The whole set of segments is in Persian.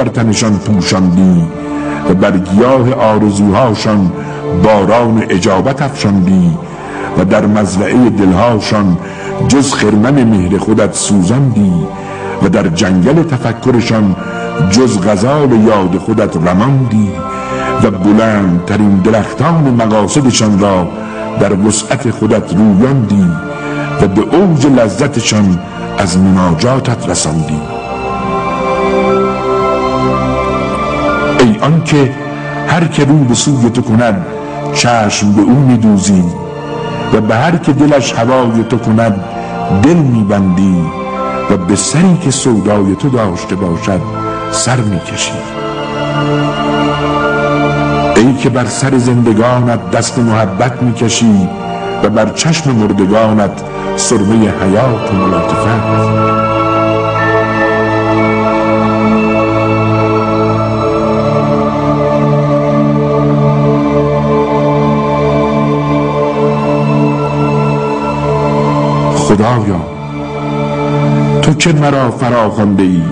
بر تنشان پوشاندی و بر گیاه آرزوهاشان باران اجابت افشاندی و در مزرعه دلهاشان جز خرمن مهر خودت سوزاندی و در جنگل تفکرشان جز غزال یاد خودت رماندی و بلندترین درختان مقاصدشان را در وسعت خودت رویاندی و به اوج لذتشان از مناجاتت رساندی. ای آن که هر که رو به سوی تو کند چشم به او می‌دوزی و به هر که دلش هوای تو کند دل می‌بندی و به سری که سودای تو داشته باشد سر می‌کشی. ای که بر سر زندگانت دست محبت می‌کشی و بر چشم مردگانت سرمه حیات و ملاطفت. خدایا تو که مرا فراخوانده ای،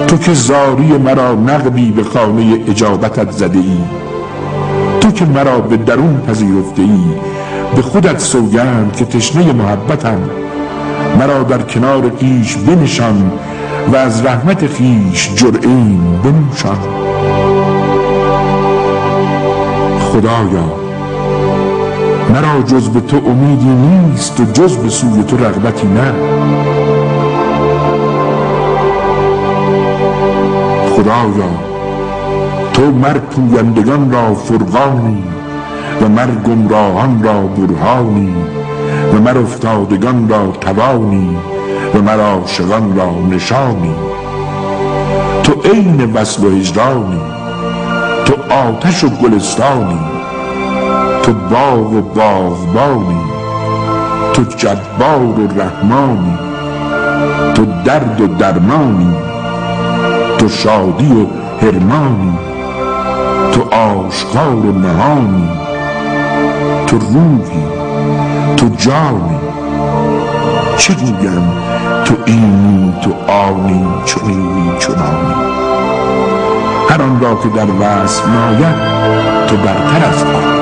تو که زاری مرا نقبی به خانه اجابتت زده ای، تو که مرا به درون پذیرفته ای، به خودت سوگند که تشنه محبتم، مرا در کنار خویش بنشان و از رحمت خویش جرعه‌ای بنوشان. خدایا مرا جز به تو امیدی نیست و جز به سوی تو رغبتی نه. خدایا تو مر پویندگان را فرقانی و مر گمراهان را برهانی و مر افتادگان را توانی و مر عاشقان را نشانی. تو عین وصل و هجرانی، تو آتش و گلستانی، تو باغ و باغبانی، تو جبار و رحمانی، تو درد و درمانی، تو شادی و حرمانی، تو آشکار و نهانی، تو روحی، تو جانی. چه گویم تو اینی، تو آنی، چنینی چنانی. هر آن را که در وصف ناید تو برتر از آن.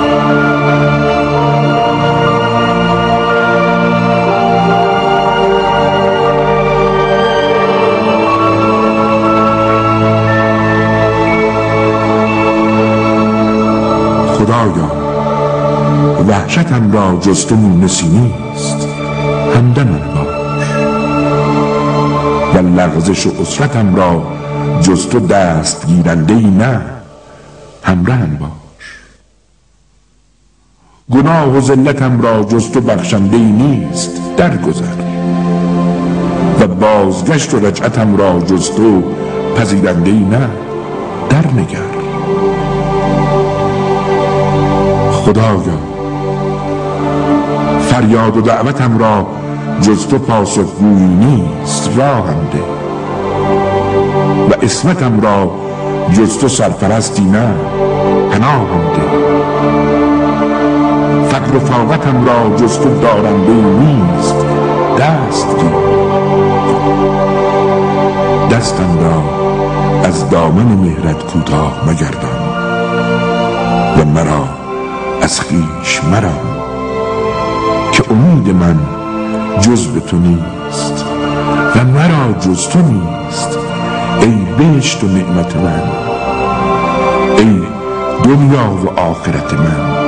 خدایا وحشتم را جز تو مونسی نیست، همدمم باش و لغزش و اسرتم را جز تو دست گیرنده‌ای نه، همراهم باش. گناه و ذلتم را جز تو بخشنده‌ای نیست، درگذر و بازگشت و رجعتم را جز تو پذیرنده‌ای نه، درنگر. خدایا فریاد و دعوتم را جز تو پاسخگویی نیست، راهم ده و عصمتم را جز تو سرپرستی نه، پناهم ده. فقر و فاقتم را جز تو دارنده نیست، دست گیر. دستم را از دامن مهرت کوتاه مگردان و مرا از خویش مران، که امید من جز به تو نیست و مرا جز تو نیست. ای بهشت و نعمت من، ای دنیا و آخرت من.